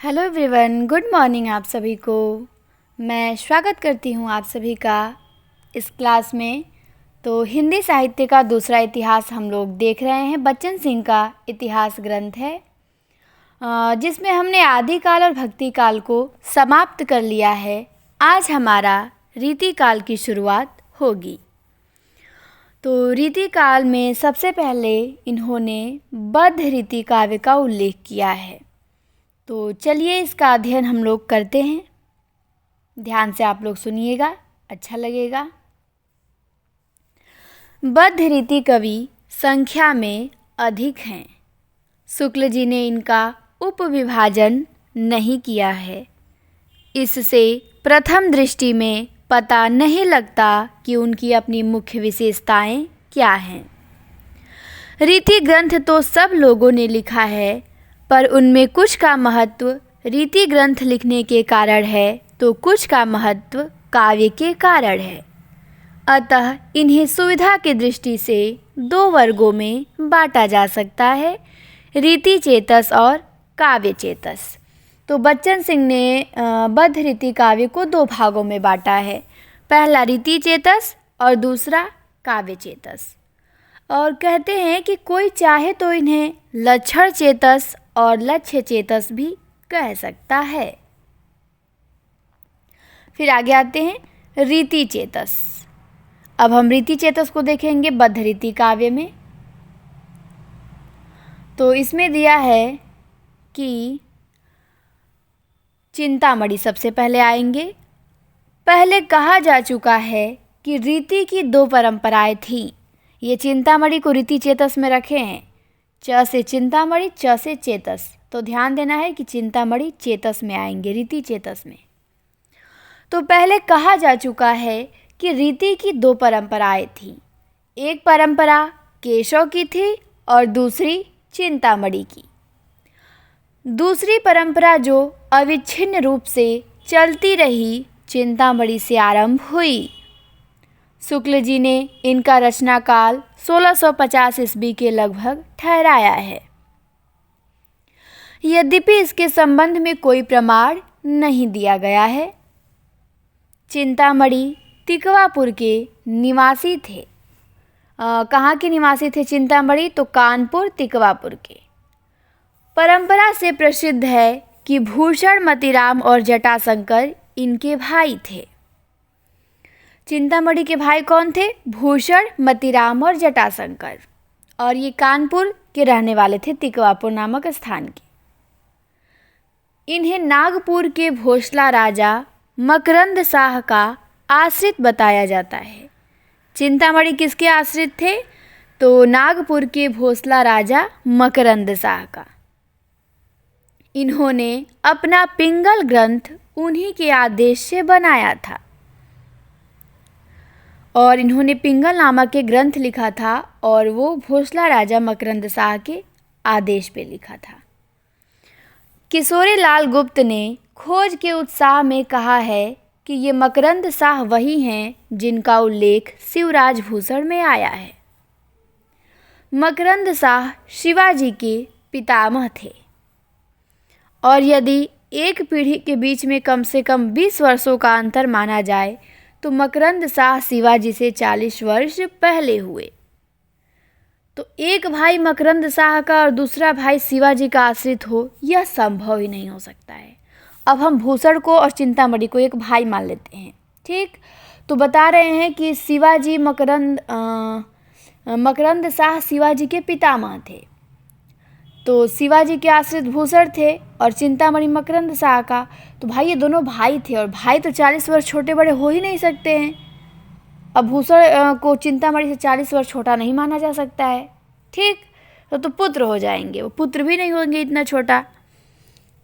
Hello everyone, good morning आप सभी को। मैं स्वागत करती हूँ आप सभी का इस क्लास में। तो हिंदी साहित्य का दूसरा इतिहास हम लोग देख रहे हैं। बच्चन सिंह का इतिहास ग्रंथ है जिसमें हमने आदिकाल और भक्ति काल को समाप्त कर लिया है। आज हमारा रीति काल की शुरुआत होगी। तो रीति काल में सबसे पहले इन्होंने बद्ध रीति काव्य का उल्लेख किया है। तो चलिए इसका अध्ययन हम लोग करते हैं। ध्यान से आप लोग सुनिएगा, अच्छा लगेगा। बद्ध रीति कवि संख्या में अधिक हैं। शुक्ल जी ने इनका उपविभाजन नहीं किया है। इससे प्रथम दृष्टि में पता नहीं लगता कि उनकी अपनी मुख्य विशेषताएं क्या हैं। रीति ग्रंथ तो सब लोगों ने लिखा है, पर उनमें कुछ का महत्व रीति ग्रंथ लिखने के कारण है तो कुछ का महत्व काव्य के कारण है। अतः इन्हें सुविधा की दृष्टि से दो वर्गों में बांटा जा सकता है, रीति चेतस और काव्य चेतस। तो बच्चन सिंह ने बद्ध रीति काव्य को दो भागों में बांटा है, पहला रीति चेतस और दूसरा काव्य चेतस। और कहते हैं कि कोई चाहे तो इन्हें लक्षण चेतस और लक्ष्य चेतस भी कह सकता है। फिर आगे आते हैं रीति चेतस। अब हम रीति चेतस को देखेंगे बद्ध रीति काव्य में। तो इसमें दिया है कि चिंतामणि सबसे पहले आएंगे। पहले कहा जा चुका है कि रीति की दो परंपराएं थीं। ये चिंतामणि को रीति चेतस में रखे हैं, च से चिंतामणि, च से चेतस। तो ध्यान देना है कि चिंतामणि चेतस में आएंगे, रीति चेतस में। तो पहले कहा जा चुका है कि रीति की दो परंपराएं थीं। एक परंपरा केशव की थी और दूसरी चिंतामणि की। दूसरी परंपरा जो अविच्छिन्न रूप से चलती रही, चिंतामणि से आरंभ हुई। शुक्ल जी ने इनका रचना काल 1650 ईस्वी के लगभग ठहराया है। यद्यपि इसके संबंध में कोई प्रमाण नहीं दिया गया है। चिंतामणि तिकवापुर के निवासी थे। कहाँ के निवासी थे चिंतामणि? तो कानपुर तिकवापुर के। परंपरा से प्रसिद्ध है कि भूषण, मतीराम और जटाशंकर इनके भाई थे। चिंतामणि के भाई कौन थे? भूषण, मतीराम और जटाशंकर। और ये कानपुर के रहने वाले थे, तिकवापुर नामक स्थान के। इन्हें नागपुर के भोसला राजा मकरंद शाह का आश्रित बताया जाता है। चिंतामणि किसके आश्रित थे? तो नागपुर के भोसला राजा मकरंद शाह का। इन्होंने अपना पिंगल ग्रंथ उन्हीं के आदेश से बनाया था और इन्होंने पिंगल नामक एक ग्रंथ लिखा था और वो भोसला राजा मकरंद शाह के आदेश पे लिखा था। किशोरी लाल गुप्त ने खोज के उत्साह में कहा है कि ये मकरंद शाह वही हैं जिनका उल्लेख शिवराज भूषण में आया है। मकरंद शाह शिवाजी के पितामह थे और यदि एक पीढ़ी के बीच में कम से कम 20 वर्षों का अंतर माना जाए तो मकरंद शाह शिवाजी से 40 वर्ष पहले हुए। तो एक भाई मकरंद शाह का और दूसरा भाई शिवाजी का आश्रित हो, यह संभव ही नहीं हो सकता है। अब हम भूषण को और चिंतामणि को एक भाई मान लेते हैं, ठीक। तो बता रहे हैं कि शिवाजी मकरंद शाह शिवाजी के पितामह थे। तो शिवाजी के आश्रित भूषण थे और चिंतामणि मकरंद शाह का। तो भाई ये दोनों भाई थे और भाई तो 40 वर्ष छोटे बड़े हो ही नहीं सकते हैं। अब भूषण को चिंतामणि से 40 वर्ष छोटा नहीं माना जा सकता है, ठीक। तो पुत्र हो जाएंगे, वो पुत्र भी नहीं होंगे इतना छोटा।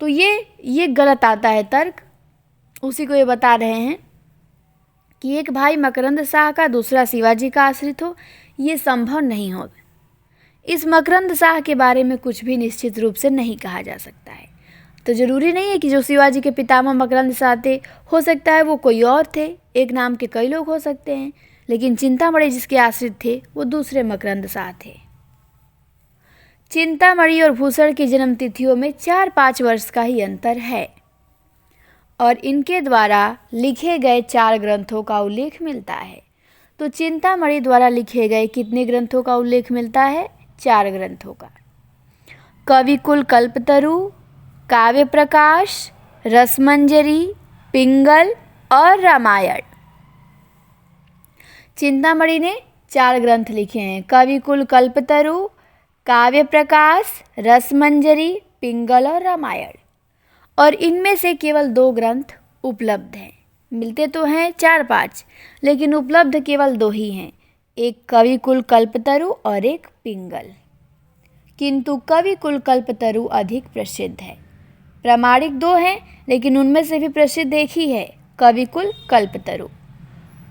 तो ये गलत आता है तर्क। उसी को ये बता रहे हैं कि एक भाई मकरंद शाह का दूसरा शिवाजी का आश्रित हो, ये संभव नहीं हो। इस मकरंद शाह के बारे में कुछ भी निश्चित रूप से नहीं कहा जा सकता है। तो ज़रूरी नहीं है कि जो शिवाजी के पितामह मकरंद शाह थे, हो सकता है वो कोई और थे, एक नाम के कई लोग हो सकते हैं, लेकिन चिंतामणि जिसके आश्रित थे वो दूसरे मकरंद शाह थे। चिंतामणि और भूषण की जन्म तिथियों में 4-5 वर्ष का ही अंतर है और इनके द्वारा लिखे गए 4 ग्रंथों का उल्लेख मिलता है। तो चिंतामणि द्वारा लिखे गए कितने ग्रंथों का उल्लेख मिलता है? 4 ग्रंथों का। कविकुल कल्पतरु, काव्य प्रकाश, रसमंजरी, पिंगल और रामायण। चिंतामणि ने 4 ग्रंथ लिखे हैं, कविकुल कल्पतरु, काव्य प्रकाश, रसमंजरी, पिंगल और रामायण। और इनमें से केवल 2 ग्रंथ उपलब्ध हैं। मिलते तो हैं 4-5, लेकिन उपलब्ध केवल 2 ही हैं, एक कविकुल कल्पतरु और एक पिंगल। किंतु कविकुल कल्पतरु अधिक प्रसिद्ध है। प्रामाणिक 2 हैं, लेकिन उनमें से भी प्रसिद्ध एक ही है, कविकुल कल्पतरु।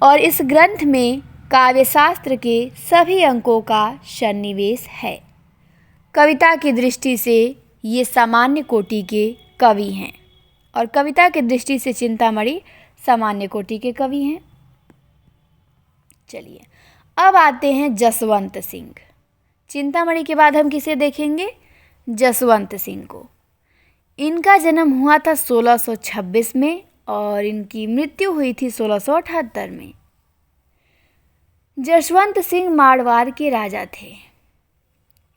और इस ग्रंथ में काव्यशास्त्र के सभी अंकों का सन्निवेश है। कविता की दृष्टि से ये सामान्य कोटि के कवि हैं और कविता की दृष्टि से चिंतामणि सामान्य कोटि के कवि हैं। चलिए अब आते हैं जसवंत सिंह। चिंतामणि के बाद हम किसे देखेंगे? जसवंत सिंह को। इनका जन्म हुआ था 1626 में और इनकी मृत्यु हुई थी 1678 में। जसवंत सिंह मारवाड़ के राजा थे।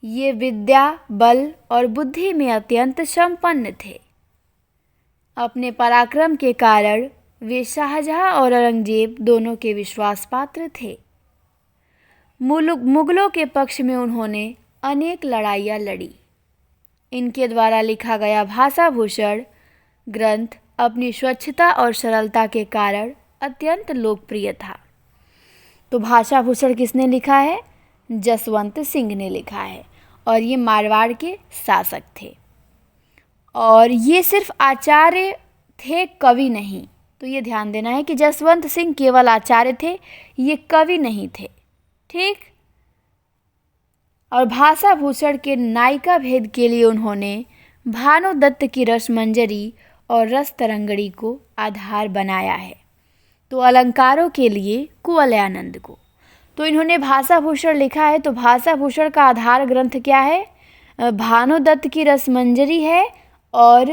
ये विद्या, बल और बुद्धि में अत्यंत संपन्न थे। अपने पराक्रम के कारण वे शाहजहां और औरंगजेब दोनों के विश्वास पात्र थे। मुगलों के पक्ष में उन्होंने अनेक लड़ाइयाँ लड़ी। इनके द्वारा लिखा गया भाषाभूषण ग्रंथ अपनी स्वच्छता और सरलता के कारण अत्यंत लोकप्रिय था। तो भाषाभूषण किसने लिखा है? जसवंत सिंह ने लिखा है और ये मारवाड़ के शासक थे। और ये सिर्फ आचार्य थे, कवि नहीं। तो ये ध्यान देना है कि जसवंत सिंह केवल आचार्य थे, ये कवि नहीं थे। ठीक। और भाषाभूषण के नायिका भेद के लिए उन्होंने भानुदत्त की रसमंजरी और रस तरंगड़ी को आधार बनाया है। तो अलंकारों के लिए कुवलयानंद को। तो इन्होंने भाषाभूषण लिखा है, तो भाषाभूषण का आधार ग्रंथ क्या है? भानुदत्त की रसमंजरी है और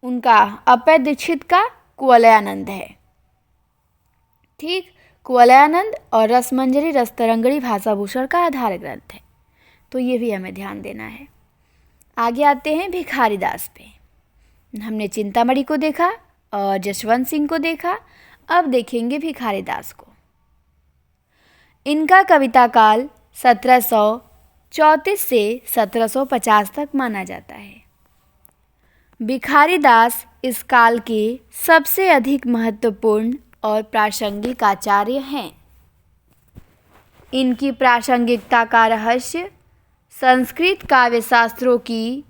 उनका अभय दीक्षित का कुवलयानंद है। ठीक। कुवलयानंद और रसमंजरी रसतरंगड़ी भाषाभूषण का आधार ग्रंथ है। तो ये भी हमें ध्यान देना है। आगे आते हैं भिखारीदास पे। हमने चिंतामणि को देखा और जसवंत सिंह को देखा, अब देखेंगे भिखारीदास को। इनका कविता काल 1734 से 1750 तक माना जाता है। भिखारीदास इस काल के सबसे अधिक महत्वपूर्ण और प्रासंगिक आचार्य हैं। इनकी प्रासंगिकता का रहस्य संस्कृत काव्यशास्त्रों की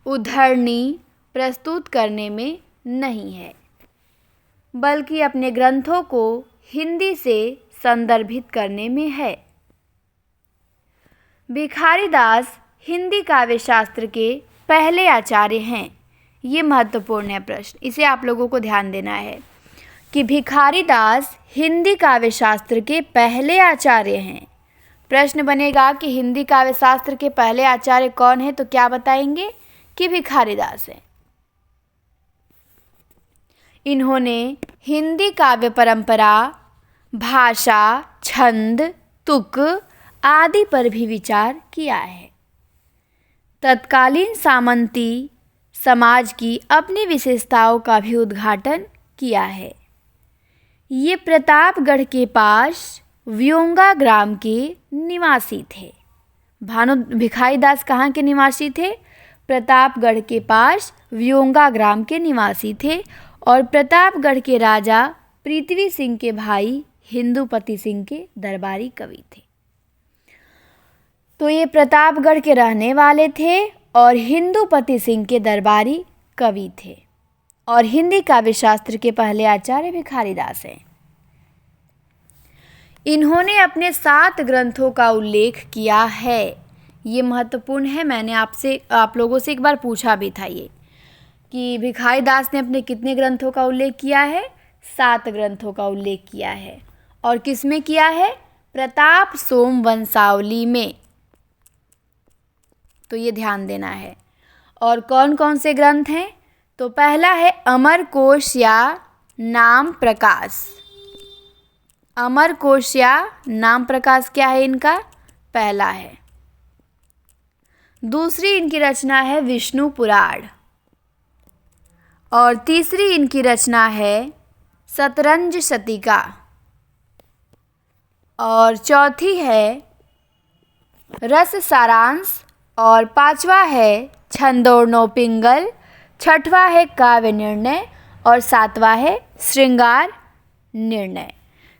उद्धरणी प्रस्तुत करने में नहीं है, बल्कि अपने ग्रंथों को हिंदी से संदर्भित करने में है। भिखारीदास हिंदी काव्यशास्त्र के पहले आचार्य हैं। ये महत्वपूर्ण है प्रश्न, इसे आप लोगों को ध्यान देना है कि भिखारीदास हिंदी काव्यशास्त्र के पहले आचार्य हैं। प्रश्न बनेगा कि हिंदी काव्यशास्त्र के पहले आचार्य कौन है, तो क्या बताएंगे कि भिखारीदास हैं। इन्होंने हिंदी काव्य परंपरा, भाषा, छंद, तुक आदि पर भी विचार किया है। तत्कालीन सामंती समाज की अपनी विशेषताओं का भी उद्घाटन किया है। ये प्रतापगढ़ के पास व्योंगा ग्राम के निवासी थे। भिखारीदास कहाँ के निवासी थे? प्रतापगढ़ के पास व्योंगा ग्राम के निवासी थे और प्रतापगढ़ के राजा पृथ्वी सिंह के भाई हिंदुपति सिंह के दरबारी कवि थे। तो ये प्रतापगढ़ के रहने वाले थे और हिंदुपति सिंह के दरबारी कवि थे और हिंदी काव्यशास्त्र के पहले आचार्य भिखारीदास हैं। इन्होंने अपने 7 ग्रंथों का उल्लेख किया है। ये महत्वपूर्ण है। मैंने आप लोगों से एक बार पूछा भी था ये कि भिखारीदास ने अपने कितने ग्रंथों का उल्लेख किया है? 7 ग्रंथों का उल्लेख किया है। और किस में किया है? प्रताप सोम वंशावली में। तो ये ध्यान देना है। और कौन कौन से ग्रंथ हैं? तो पहला है अमरकोश या नाम प्रकाश। अमरकोश या नाम प्रकाश क्या है इनका? पहला है। दूसरी इनकी रचना है विष्णु पुराण। और तीसरी इनकी रचना है शतरंज शतिका। और चौथी है रस सारांश। और पांचवा है छंदोर्णोपिंगल। छठवा है काव्य निर्णय। और सातवां है श्रृंगार निर्णय।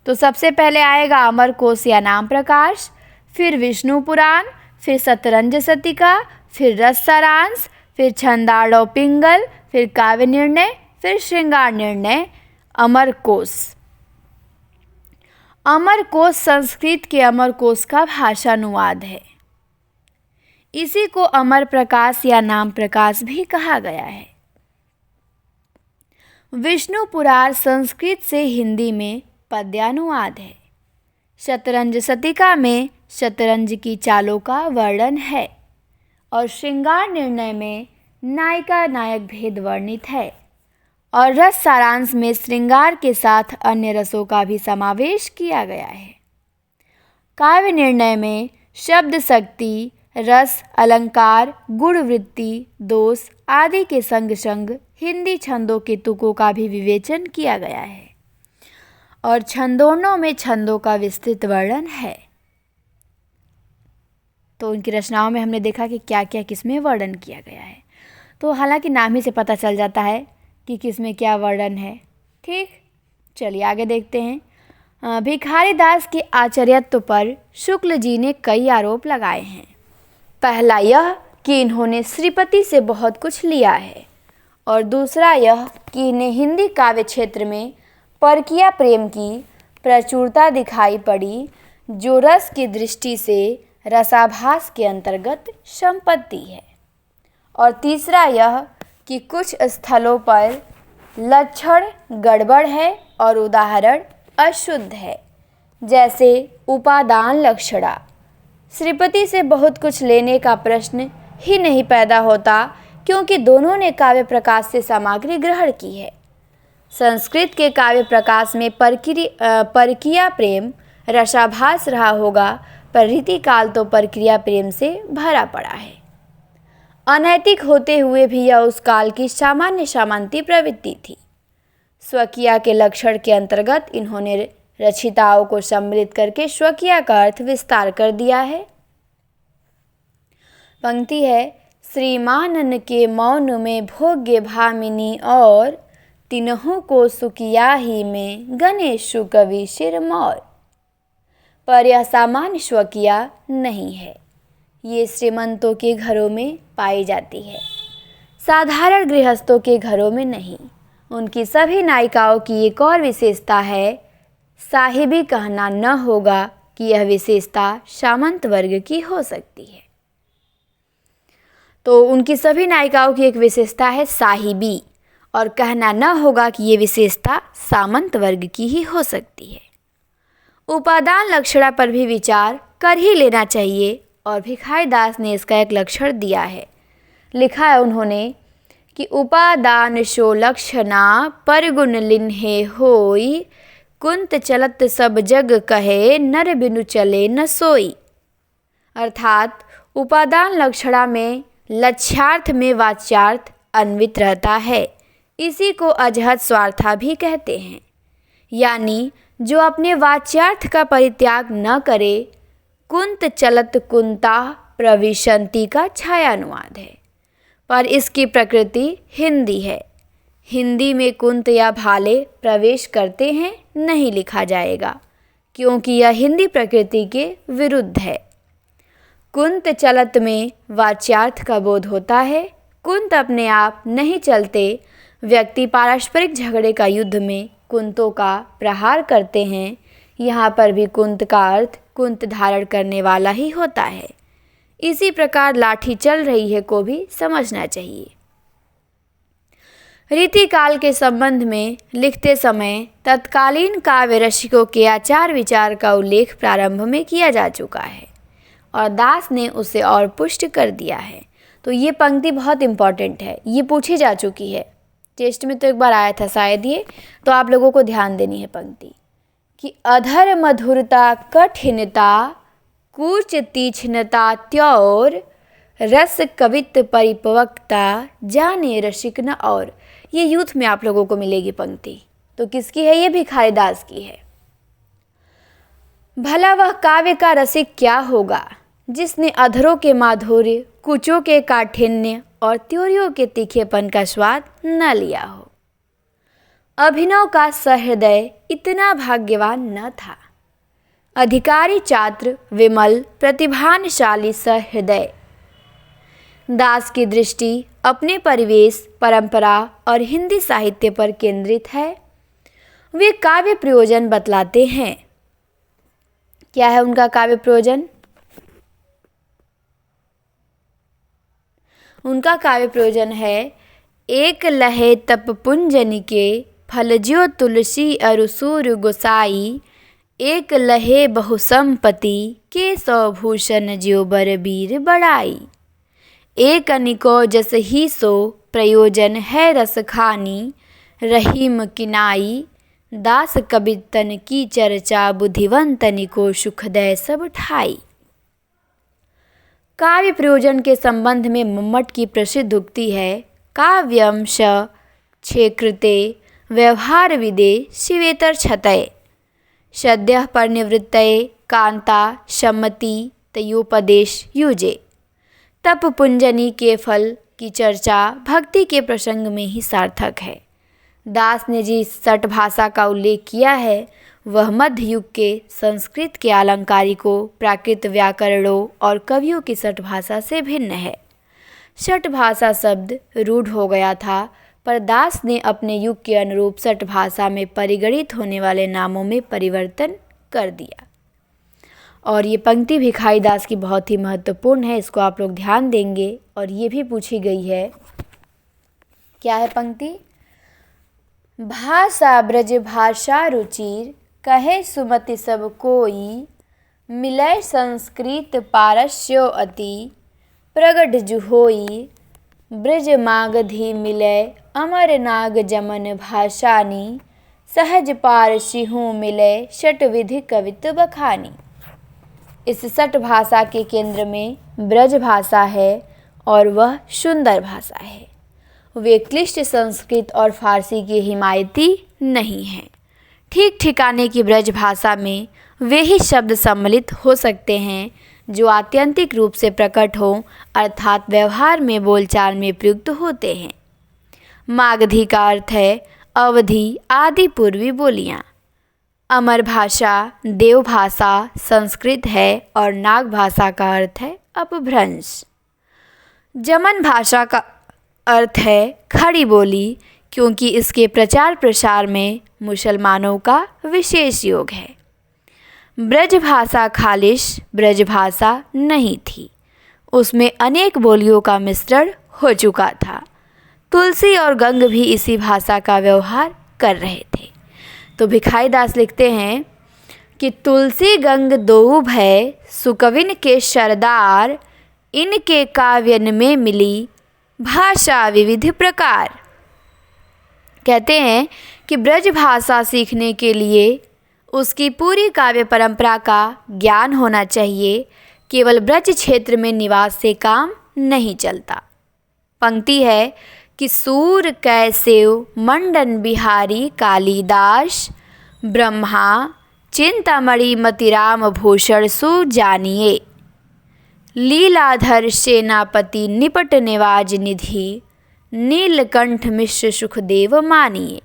तो सबसे पहले आएगा अमरकोश या नाम प्रकाश, फिर विष्णु पुराण, फिर शतरंज शतिका, फिर रस सारांश, फिर छंदार्णोपिंगल, फिर काव्य निर्णय, फिर श्रृंगार निर्णय। अमरकोश। अमरकोश संस्कृत के अमरकोश का भाषानुवाद है। इसी को अमर प्रकाश या नाम प्रकाश भी कहा गया है। विष्णु पुराण संस्कृत से हिंदी में पद्यानुवाद है। शतरंज शतिका में शतरंज की चालों का वर्णन है। और श्रृंगार निर्णय में नायिका नायक भेद वर्णित है। और रस सारांश में श्रृंगार के साथ अन्य रसों का भी समावेश किया गया है। काव्य निर्णय में शब्द शक्ति, रस, अलंकार, गुण वृत्ति, दोष आदि के संग संग हिंदी छंदों के तुकों का भी विवेचन किया गया है। और छंदोर्णों में छंदों का विस्तृत वर्णन है। तो उनकी रचनाओं में हमने देखा कि क्या क्या किसमें वर्णन किया गया है। तो हालांकि नाम ही से पता चल जाता है कि किसमें क्या वर्णन है। ठीक, चलिए आगे देखते हैं। भिखारी दास के आचार्यत्व पर शुक्ल जी ने कई आरोप लगाए हैं। पहला यह कि इन्होंने श्रीपति से बहुत कुछ लिया है। और दूसरा यह कि इन्हें हिंदी काव्य क्षेत्र में परकीय प्रेम की प्रचुरता दिखाई पड़ी, जो रस की दृष्टि से रसाभास के अंतर्गत संपत्ति है। और तीसरा यह कि कुछ स्थलों पर लक्षण गड़बड़ है और उदाहरण अशुद्ध है, जैसे उपादान लक्षणा। श्रीपति से बहुत कुछ लेने का प्रश्न ही नहीं पैदा होता, क्योंकि दोनों ने काव्य प्रकाश से सामग्री ग्रहण की है। संस्कृत के काव्य प्रकाश में परकीय प्रेम रसाभास रहा होगा, पर रीतिकाल तो परक्रिया प्रेम से भरा पड़ा है। अनैतिक होते हुए भी यह उस काल की सामान्य सामंती प्रवृत्ति थी। स्वकीय के लक्षण के अंतर्गत इन्होंने रचिताओं को सम्मिलित करके स्वकीय का अर्थ विस्तार कर दिया है। पंक्ति है, श्रीमानन के मौन में भोग्य भामिनी और तीनों को सुकिया ही में गणेशु कवि सिरमौर। पर यह सामान्य स्वकीय नहीं है, ये श्रीमंतों के घरों में पाई जाती है, साधारण गृहस्थों के घरों में नहीं। उनकी सभी नायिकाओं की एक और विशेषता है, साहिबी कहना न होगा कि यह विशेषता सामंत वर्ग की हो सकती है। तो उनकी सभी नायिकाओं की एक विशेषता है साहिबी, और कहना न होगा कि ये विशेषता सामंत वर्ग की ही हो सकती है। उपादान लक्षणा पर भी विचार कर ही लेना चाहिए, और भिखारी दास ने इसका एक लक्षण दिया है। लिखा है उन्होंने कि उपादान शो लक्षणा परगुण लिन्हे होई, कुंत चलत सब जग कहे नर बिनु चले न सोई। अर्थात उपादान लक्षणा में लक्ष्यार्थ में वाच्यार्थ अन्वित रहता है। इसी को अजहत स्वार्था भी कहते हैं, यानी जो अपने वाच्यार्थ का परित्याग न करे। कुंत चलत कुंता प्रविशंति का छायानुवाद है, पर इसकी प्रकृति हिंदी है। हिंदी में कुंत या भाले प्रवेश करते हैं नहीं लिखा जाएगा, क्योंकि यह हिंदी प्रकृति के विरुद्ध है। कुंत चलत में वाच्यार्थ का बोध होता है। कुंत अपने आप नहीं चलते। व्यक्ति पारस्परिक झगड़े का युद्ध में कुंतों का प्रहार करते हैं। यहाँ पर भी कुंत का अर्थ कुंत धारण करने वाला ही होता है। इसी प्रकार लाठी चल रही है को भी समझना चाहिए। रीतिकाल के संबंध में लिखते समय तत्कालीन काव्य रसिकों के आचार विचार का उल्लेख प्रारंभ में किया जा चुका है, और दास ने उसे और पुष्ट कर दिया है। तो ये पंक्ति बहुत इम्पॉर्टेंट है, ये पूछी जा चुकी है, टेस्ट में तो एक बार आया था शायद ये, तो आप लोगों को ध्यान देनी है पंक्ति कि अधर मधुरता कठिनता कूच तीक्ष्णता त्योर रस कवित्त परिपक्वता जाने रसिक न और। ये यूथ में आप लोगों को मिलेगी पंक्ति। तो किसकी है ये? भिखारी दास की है। भला वह काव्य का रसिक क्या होगा जिसने अधरों के माधुर्य, कुचों के काठिन्य और त्योरियों के तीखेपन का स्वाद न लिया हो। अभिनव का सहृदय इतना भाग्यवान न था। अधिकारी छात्र विमल प्रतिभाशाली सहृदय। दास की दृष्टि अपने परिवेश, परंपरा और हिंदी साहित्य पर केंद्रित है। वे काव्य प्रयोजन बतलाते हैं। क्या है उनका काव्य प्रयोजन? उनका काव्य प्रयोजन है एक लहे तप पुंजन के फल ज्यो तुलसी अरुसूर गोसाई, एक लहे बहुसंपति के सौभूषण ज्यो बरबीर बड़ाई। एक अनिको जस ही सो प्रयोजन है रस खानी, रहीम किनाई दास कवितन की चर्चा बुद्धिवंतनि को सुखदय सब ठाई। काव्य प्रयोजन के संबंध में मम्मट की प्रसिद्ध उक्ति है काव्यम श क्षेकृते व्यवहार विदे शिवेतर क्षतये सद्यः परिनिवृत्तये कांता सम्मति तयोपदेश युजे। तप पुंजनी के फल की चर्चा भक्ति के प्रसंग में ही सार्थक है। दास ने जिस सठ भाषा का उल्लेख किया है वह मध्य युग के संस्कृत के अलंकारिकों, प्राकृत व्याकरणों और कवियों की सठ भाषा से भिन्न है। सठ भाषा शब्द रूढ़ हो गया था, पर दास ने अपने युग के अनुरूप सठ भाषा में परिगणित होने वाले नामों में परिवर्तन कर दिया। और ये पंक्ति भिखारी दास की बहुत ही महत्वपूर्ण है, इसको आप लोग ध्यान देंगे। और ये भी पूछी गई है, क्या है पंक्ति? भाषा ब्रज भाषा रुचिर कहे सुमति सब कोई, मिलय संस्कृत पारस्यो अति प्रगट जुहोई। ब्रज मागधी मिलय अमर नाग जमन भाषानी, सहज पारसी हूँ मिलय शट विधि कवित बखानी। इस सठ भाषा के केंद्र में ब्रज भाषा है और वह सुंदर भाषा है। वे क्लिष्ट संस्कृत और फारसी के हिमायती नहीं हैं। ठीक ठिकाने की ब्रज भाषा में वे ही शब्द सम्मिलित हो सकते हैं जो आत्यंतिक रूप से प्रकट हों, अर्थात व्यवहार में बोलचाल में प्रयुक्त होते हैं। मागधी का अर्थ है अवधि आदि पूर्वी बोलियाँ। अमर भाषा देव भाषा संस्कृत है और नाग भाषा का अर्थ है अपभ्रंश। जमन भाषा का अर्थ है खड़ी बोली, क्योंकि इसके प्रचार प्रसार में मुसलमानों का विशेष योग है। ब्रज भाषा खालिश ब्रज भाषा नहीं थी, उसमें अनेक बोलियों का मिश्रण हो चुका था। तुलसी और गंग भी इसी भाषा का व्यवहार कर रहे थे। तो भिखारी दास लिखते हैं कि तुलसी गंग दो भय सुकविन के सरदार, इनके काव्यन में मिली भाषा विविध प्रकार। कहते हैं कि ब्रज भाषा सीखने के लिए उसकी पूरी काव्य परंपरा का ज्ञान होना चाहिए। केवल ब्रज क्षेत्र में निवास से काम नहीं चलता। पंक्ति है कि सूर कैसेव मंडन बिहारी कालिदास, ब्रह्मा चिंतामणि मतिराम भूषण सु जानिए। लीलाधर सेनापति निपट निवाज निधि, नीलकंठ मिश्र सुखदेव मानिए।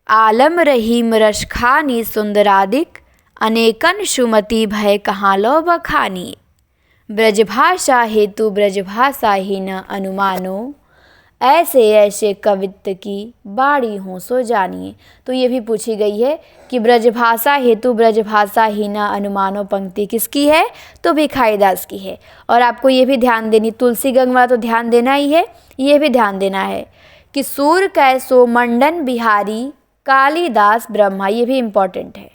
आलम रहीम रसखानी सुंदरादिक, अनेकन सुमति भय कहाँ लो बखानी। ब्रजभाषा हेतु ब्रजभाषा ही न अनुमानो, ऐसे ऐसे कवित्त की बाड़ी हों सो जानिए। तो ये भी पूछी गई है कि ब्रजभाषा हेतु ब्रजभाषा ही न अनुमानो पंक्ति किसकी है? तो भिखारी दास की है। और आपको ये भी ध्यान देनी, तुलसी गंग वाला तो ध्यान देना ही है, ये भी ध्यान देना है कि सूर कैसो मंडन बिहारी कालिदास ब्रह्मा, ये भी इम्पॉर्टेंट है।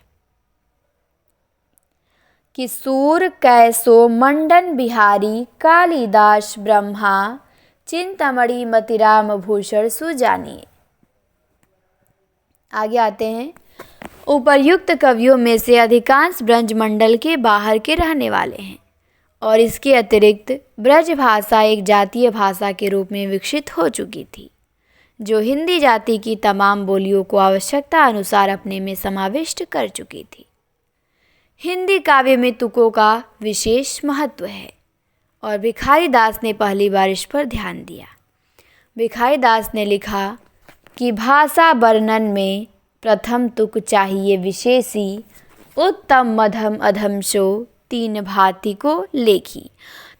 कि सूर कैसो मंडन बिहारी कालिदास ब्रह्मा चिंतामणि मतिराम भूषण सुजानिए। आगे आते हैं। उपर्युक्त कवियों में से अधिकांश ब्रजमंडल के बाहर के रहने वाले हैं और इसके अतिरिक्त ब्रज भाषा एक जातीय भाषा के रूप में विकसित हो चुकी थी, जो हिंदी जाति की तमाम बोलियों को आवश्यकता अनुसार अपने में समाविष्ट कर चुकी थी। हिंदी काव्य में तुकों का विशेष महत्व है और भिखारी दास ने पहली बार इस पर ध्यान दिया। भिखारी दास ने लिखा कि भाषा वर्णन में प्रथम तुक चाहिए विशेषी, उत्तम मध्यम अधमशो तीन भांति को लेखी।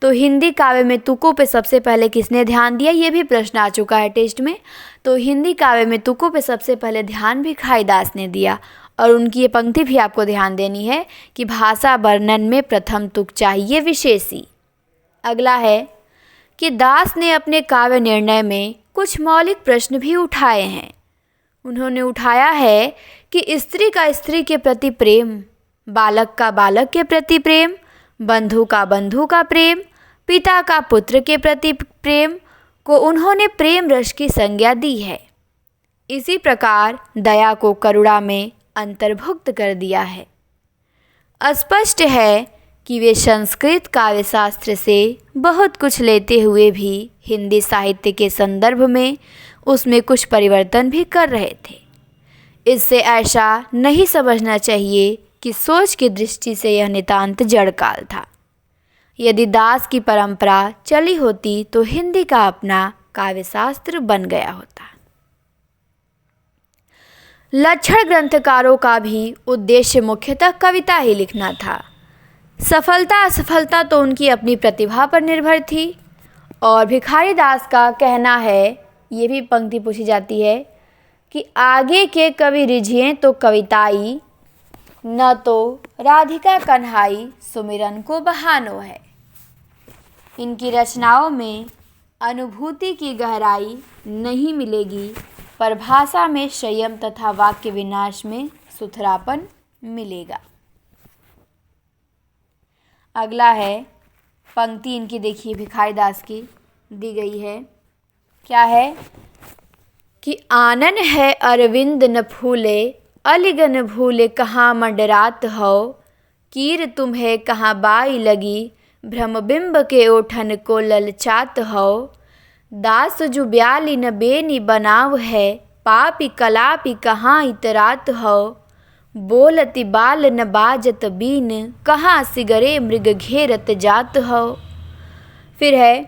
तो हिंदी काव्य में तुकों पे सबसे पहले किसने ध्यान दिया, ये भी प्रश्न आ चुका है टेस्ट में। तो हिंदी काव्य में तुकों पे सबसे पहले ध्यान भिखारी दास ने दिया और उनकी ये पंक्ति भी आपको ध्यान देनी है कि भाषा वर्णन में प्रथम तुक चाहिए विशेषी। अगला है कि दास ने अपने काव्य निर्णय में कुछ मौलिक प्रश्न भी उठाए हैं। उन्होंने उठाया है कि स्त्री का स्त्री के प्रति प्रेम, बालक का बालक के प्रति प्रेम, बंधु का प्रेम, पिता का पुत्र के प्रति प्रेम को उन्होंने प्रेम रस की संज्ञा दी है। इसी प्रकार दया को करुणा में अंतर्भुक्त कर दिया है। स्पष्ट है कि वे संस्कृत काव्य शास्त्र से बहुत कुछ लेते हुए भी हिंदी साहित्य के संदर्भ में उसमें कुछ परिवर्तन भी कर रहे थे। इससे ऐसा नहीं समझना चाहिए कि सोच की दृष्टि से यह नितांत जड़ काल था। यदि दास की परंपरा चली होती तो हिंदी का अपना काव्यशास्त्र बन गया होता। लक्षण ग्रंथकारों का भी उद्देश्य मुख्यतः कविता ही लिखना था। सफलता असफलता तो उनकी अपनी प्रतिभा पर निर्भर थी और भिखारी दास का कहना है, ये भी पंक्ति पूछी जाती है कि आगे के कवि रिझिए तो कविताई, न तो राधिका कन्हाई सुमिरन को बहानो है। इनकी रचनाओं में अनुभूति की गहराई नहीं मिलेगी, पर भाषा में संयम तथा वाक्य विन्यास में सुथरापन मिलेगा। अगला है पंक्ति इनकी, देखिए भिखारी दास की दी गई है, क्या है कि आनन है अरविंद न फूले, अलिगन भूले कहाँ मंडरात हो, कीर तुम्हें कहाँ बाई लगी, भ्रमबिंब के ओठन को ललचात हो, दास जो ब्याली न बेनी बनाव है, पापी कलापी कहाँ इतरात हो, बोलती बाल न बाजत बीन, कहाँ सिगरे मृग घेरत जात हो। फिर है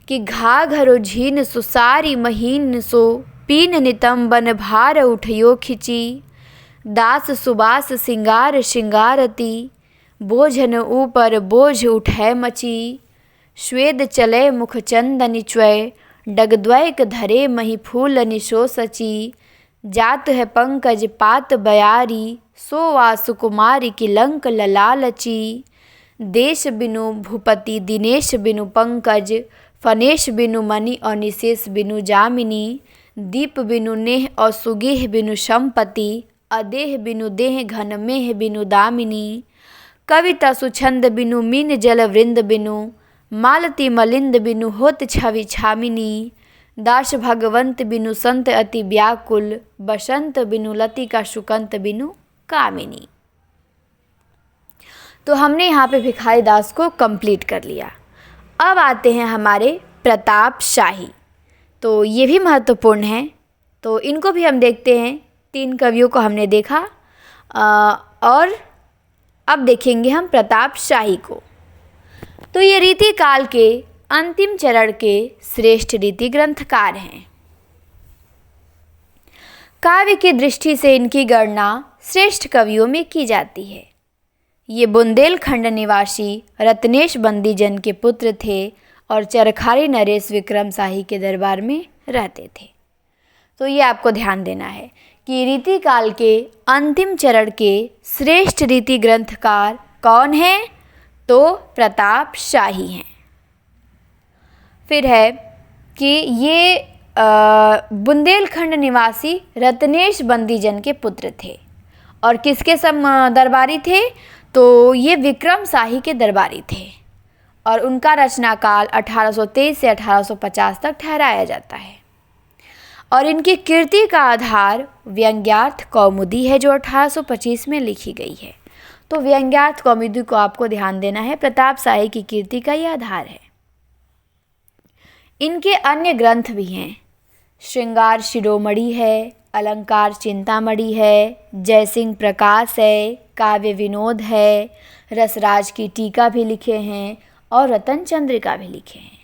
कि घा घरो झीन सुसारी महीन सो, पीन नितंबन भार उठयो खिची, दास सुबास सिंगार शिंगारती, बोझन ऊपर बोझ उठै मची, श्वेद चले मुख चंदन च्वय, डगद्वैक धरे मही फूल निशो सची, जात है पंकज पात बयारी, सोवा सुकुमारी की लंक ललालची, देश बिनु भूपति दिनेश बिनु पंकज, फनेश बिनु मणि और निशेष बिनु जामिनी, दीप बिनु नेह और सुगेह बिनु संपति, अदेह बिनु देह घन मेह बिनु दामिनी, कविता सुछंद बिनु मीन जल वृंद बिनु, मालती मलिंद बिनु होत छवि छामिनी, दास भगवंत बिनु संत अति व्याकुल, बसंत बिनु लतिका सुकंत बिनु कामिनी। तो हमने यहाँ पे भिखारी दास को कंप्लीट कर लिया। अब आते हैं हमारे प्रताप शाही, तो ये भी महत्वपूर्ण है, तो इनको भी हम देखते हैं। 3 कवियों को हमने देखा और अब देखेंगे हम प्रताप शाही को। तो ये रीति काल के अंतिम चरण के श्रेष्ठ रीति ग्रंथकार हैं। काव्य की दृष्टि से इनकी गणना श्रेष्ठ कवियों में की जाती है। ये बुंदेलखंड निवासी रत्नेश बंदीजन के पुत्र थे और चरखारी नरेश विक्रम शाही के दरबार में रहते थे। तो ये आपको ध्यान देना है कि रीति काल के अंतिम चरण के श्रेष्ठ रीति ग्रंथकार कौन हैं? तो प्रताप शाही हैं। फिर है कि ये बुंदेलखंड निवासी रत्नेश बंदीजन के पुत्र थे और किसके दरबारी थे? तो ये विक्रम शाही के दरबारी थे और उनका रचनाकाल 1823 से 1850 तक ठहराया जाता है। और इनकी कीर्ति का आधार व्यंग्यार्थ कौमुदी है, जो 1825 में लिखी गई है। तो व्यंग्यार्थ कौमुदी को आपको ध्यान देना है, प्रताप शाही की कीर्ति का यह आधार है। इनके अन्य ग्रंथ भी हैं, श्रृंगार शिरोमणि है, अलंकार चिंतामणि है, जयसिंह प्रकाश है, काव्य विनोद है, रसराज की टीका भी लिखे हैं और रतन चंद्रिका भी लिखे हैं।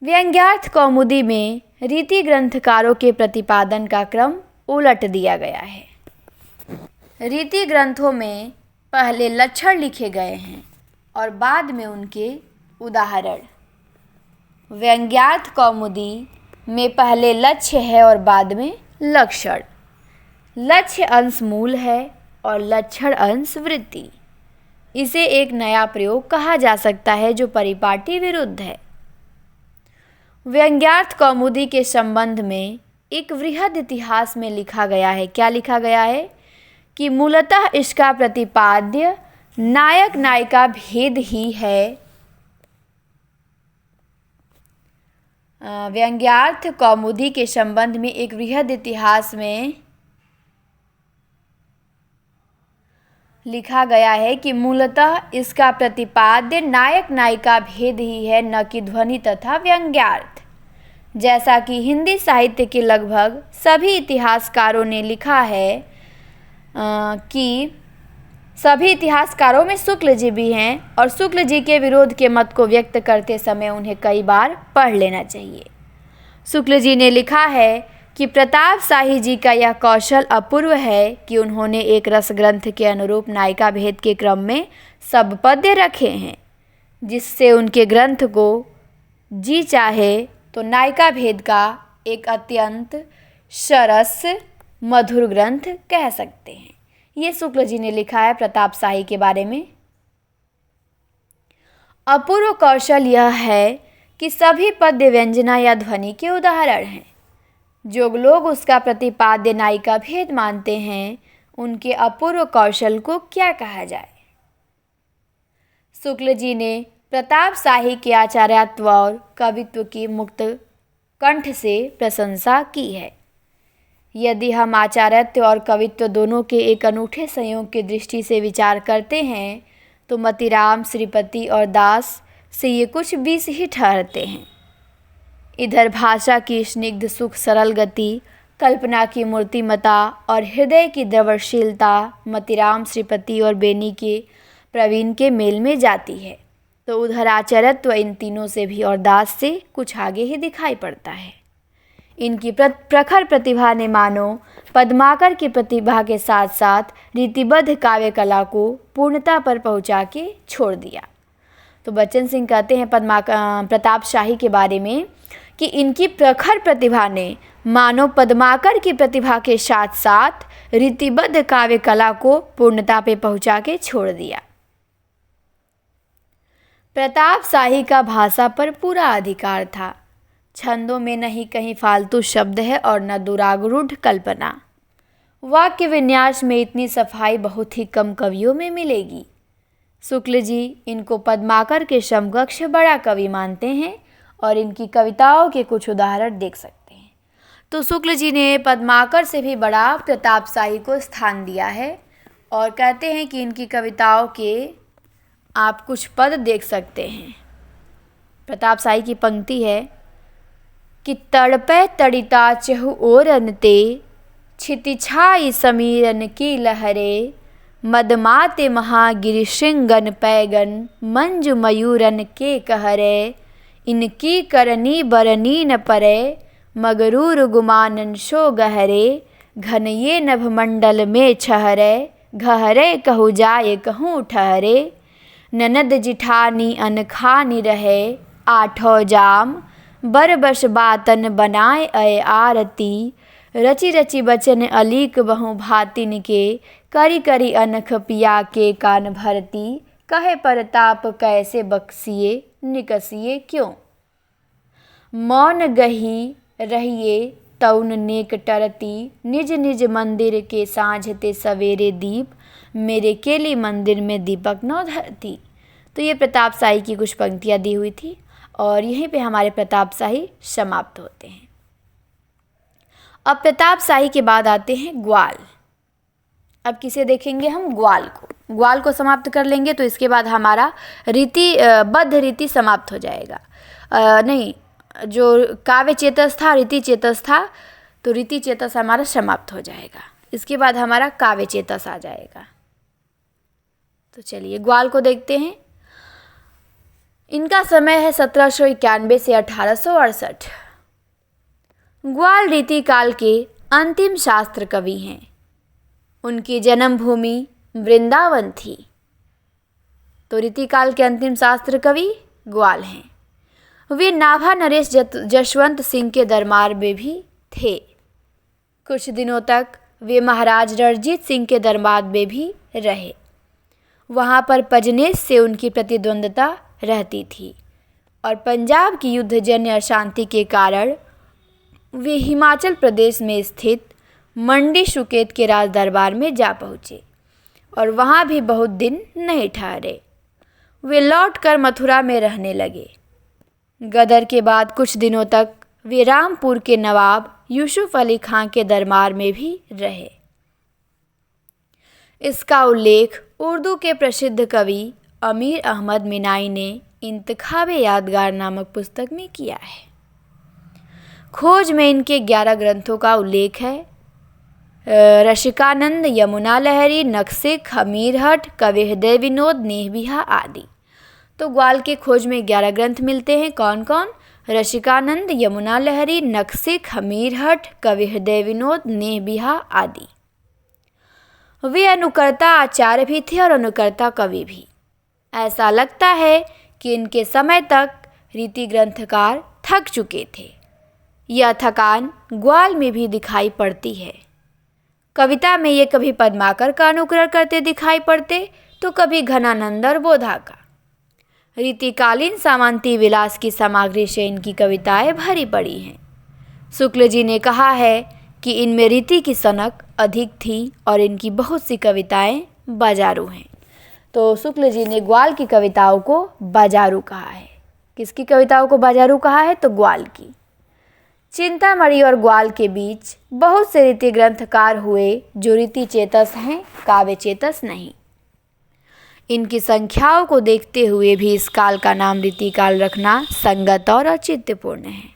व्यंग्यार्थ कौमुदी में रीति ग्रंथकारों के प्रतिपादन का क्रम उलट दिया गया है। रीति ग्रंथों में पहले लक्षण लिखे गए हैं और बाद में उनके उदाहरण। व्यंग्यार्थ कौमुदी में पहले लक्ष्य है और बाद में लक्षण। लक्ष्य अंश मूल है और लक्षण अंश वृत्ति। इसे एक नया प्रयोग कहा जा सकता है जो परिपाटी विरुद्ध है। व्यंग्यार्थ कौमुदी के संबंध में एक वृहद इतिहास में लिखा गया है। क्या लिखा गया है? कि मूलतः इसका प्रतिपाद्य नायक नायिका भेद ही है। व्यंग्यार्थ कौमुदी के संबंध में एक वृहद इतिहास में लिखा गया है कि मूलतः इसका प्रतिपाद्य नायक नायिका भेद ही है, न कि ध्वनि तथा व्यंग्यार्थ। जैसा कि हिंदी साहित्य के लगभग सभी इतिहासकारों ने लिखा है कि सभी इतिहासकारों में शुक्ल जी भी हैं और शुक्ल जी के विरोध के मत को व्यक्त करते समय उन्हें कई बार पढ़ लेना चाहिए। शुक्ल जी ने लिखा है कि प्रताप शाही जी का यह कौशल अपूर्व है कि उन्होंने एक रस ग्रंथ के अनुरूप नायिका भेद के क्रम में सब पद्य रखे हैं, जिससे उनके ग्रंथ को जी चाहे तो नायिका भेद का एक अत्यंत सरस मधुर ग्रंथ कह सकते हैं। ये शुक्ल जी ने लिखा है प्रताप शाही के बारे में। अपूर्व कौशल यह है कि सभी पद्य व्यंजना या ध्वनि के उदाहरण हैं। जो लोग उसका प्रतिपाद्य नायिका भेद मानते हैं, उनके अपूर्व कौशल को क्या कहा जाए। शुक्ल जी ने प्रताप शाही के आचार्यत्व और कवित्व की मुक्त कंठ से प्रशंसा की है। यदि हम आचार्यत्व और कवित्व दोनों के एक अनूठे संयोग की दृष्टि से विचार करते हैं तो मतीराम, श्रीपति और दास से ये कुछ 20 ही ठहरते हैं। इधर भाषा की स्निग्ध सुख सरल गति, कल्पना की मूर्तिमता और हृदय की द्रवशीलता मतीराम, श्रीपति और बेनी के प्रवीण के मेल में जाती है, तो उधर आचार्यत्व इन तीनों से भी और दास से कुछ आगे ही दिखाई पड़ता है। इनकी प्रखर प्रतिभा ने मानो पद्माकर की प्रतिभा के साथ साथ रीतिबद्ध काव्य कला को पूर्णता पर पहुंचा के छोड़ दिया। तो बच्चन सिंह कहते हैं प्रताप शाही के बारे में कि इनकी प्रखर प्रतिभा ने मानो पद्माकर की प्रतिभा के साथ साथ रीतिबद्ध काव्य कला को पूर्णता पे पहुंचा के छोड़ दिया। प्रताप शाही का भाषा पर पूरा अधिकार था। छंदों में नहीं कहीं फालतू शब्द है और न दुरारूढ़ कल्पना। वाक्य विन्यास में इतनी सफाई बहुत ही कम कवियों में मिलेगी। शुक्ल जी इनको पद्माकर के समकक्ष बड़ा कवि मानते हैं और इनकी कविताओं के कुछ उदाहरण देख सकते हैं। तो शुक्ल जी ने पद्माकर से भी बड़ा प्रताप शाही को स्थान दिया है और कहते हैं कि इनकी कविताओं के आप कुछ पद देख सकते हैं। प्रताप शाही की पंक्ति है कि तड़पे तड़िता चहु ओरन ते, छितिछाई समीरन की लहरे, मदमाते महागिरि श्रृंगन पैगन, मंजु मयूरन के कहरे, इनकी करनी बरनी न परे, मगरूर गुमानन शो गहरे, घनये नभ मंडल में छहरे, घहरे कहु जाए कहूँ ठहरे, ननद जिठानी अनखानी रहे, आठों जाम बरबस बातन बनाए अय आरती, रचि रचि बचन अलीक बहु भातिन के, करी करी अनख पिया के कान भरती, कहे परताप कैसे बक्सिए निकसिए क्यों, मौन गही रहिए तउन नेक टरती, निज निज मंदिर के साँझते सवेरे दीप, मेरे केली मंदिर में दीपक नौ धरती। तो ये प्रताप शाही की कुछ पंक्तियाँ दी हुई थी और यहीं पे हमारे प्रताप शाही समाप्त होते हैं। अब प्रताप शाही के बाद आते हैं ग्वाल। अब किसे देखेंगे हम? ग्वाल को। ग्वाल को समाप्त कर लेंगे तो इसके बाद हमारा बद्ध रीति समाप्त हो जाएगा। नहीं, जो काव्य चेतस था, रीति चेतस था, तो रीति चेतस हमारा समाप्त हो जाएगा। इसके बाद हमारा काव्य चेतस आ जाएगा। तो चलिए ग्वाल को देखते हैं। इनका समय है 1791 से 1868। ग्वाल रीति काल के अंतिम शास्त्र कवि हैं। उनकी जन्मभूमि वृंदावन थी। तो रीति काल के अंतिम शास्त्र कवि ग्वाल हैं। वे नाभा नरेश जशवंत सिंह के दरबार में भी थे। कुछ दिनों तक वे महाराज रणजीत सिंह के दरबार में भी रहे। वहाँ पर पजनेश से उनकी प्रतिद्वंद्विता रहती थी और पंजाब की युद्धजन्य अशांति के कारण वे हिमाचल प्रदेश में स्थित मंडी सुकेत के राज दरबार में जा पहुँचे और वहाँ भी बहुत दिन नहीं ठहरे। वे लौटकर मथुरा में रहने लगे। गदर के बाद कुछ दिनों तक वे रामपुर के नवाब यूसुफ अली खां के दरबार में भी रहे। इसका उल्लेख उर्दू के प्रसिद्ध कवि अमीर अहमद मिनाई ने इंतखाब यादगार नामक पुस्तक में किया है। खोज में इनके 11 ग्रंथों का उल्लेख है। रसिकानंद, यमुना लहरी, नक्सिक, हमीरहट, कवि हृदय विनोद, नेहबिहा आदि। तो ग्वाल के खोज में 11 ग्रंथ मिलते हैं। कौन कौन? रसिकानंद, यमुना लहरी, नक्सिक, हमीरहट, कवि हृदय विनोद, नेहबिहा आदि। वे अनुकर्ता आचार्य भी थे और अनुकर्ता कवि भी। ऐसा लगता है कि इनके समय तक रीति ग्रंथकार थक चुके थे। यह थकान ग्वाल में भी दिखाई पड़ती है। कविता में ये कभी पद्माकर का अनुकरण करते दिखाई पड़ते तो कभी घनानंद और बोधा का। रीतिकालीन सामंती विलास की सामग्री से इनकी कविताएं भरी पड़ी हैं। शुक्ल जी ने कहा है कि इनमें रीति की सनक अधिक थी और इनकी बहुत सी कविताएं बाजारू हैं। तो शुक्ल जी ने ग्वाल की कविताओं को बाजारू कहा है। किसकी कविताओं को बाजारू कहा है? तो ग्वाल की। चिंतामणि और ग्वाल के बीच बहुत से रीति ग्रंथकार हुए जो रीति चेतस हैं, काव्य चेतस नहीं। इनकी संख्याओं को देखते हुए भी इस काल का नाम रीति काल रखना संगत और औचित्यपूर्ण है।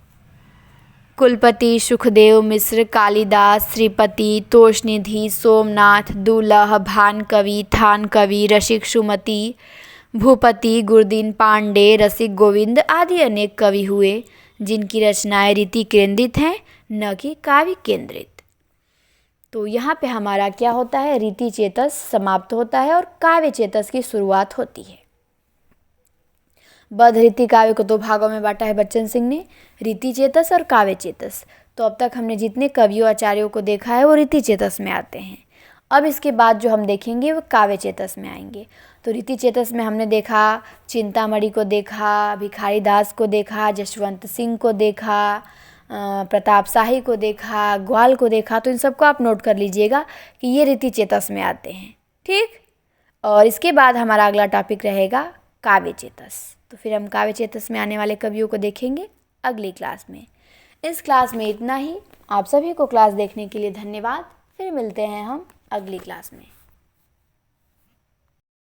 कुलपति, सुखदेव मिश्र, कालिदास, श्रीपति, तोषनिधि, सोमनाथ, दुलह, भानकवि, थानकवि, रसिक सुमति, भूपति, गुरदीन पांडे, रसिक गोविंद आदि अनेक कवि हुए जिनकी रचनाएं रीति केंद्रित हैं, न कि काव्य केंद्रित। तो यहाँ पे हमारा क्या होता है? रीति चेतस समाप्त होता है और काव्य चेतस की शुरुआत होती है। बद्ध रीति काव्य को 2 भागों में बांटा है बच्चन सिंह ने, रीति चेतस और काव्य चेतस। तो अब तक हमने जितने कवियों आचार्यों को देखा है वो रीति चेतस में आते हैं। अब इसके बाद जो हम देखेंगे वो काव्य चेतस में आएंगे। तो रीति चेतस में हमने देखा चिंतामणि को देखा, भिखारी दास को देखा, जशवंत सिंह को देखा, प्रताप शाही को देखा, ग्वाल को देखा। तो इन सबको आप नोट कर लीजिएगा कि ये रीति चेतस में आते हैं। ठीक। और इसके बाद हमारा अगला टॉपिक रहेगा काव्य चेतस। तो फिर हम काव्य चेतस में आने वाले कवियों को देखेंगे अगली क्लास में। इस क्लास में इतना ही। आप सभी को क्लास देखने के लिए धन्यवाद। फिर मिलते हैं हम अगली क्लास में।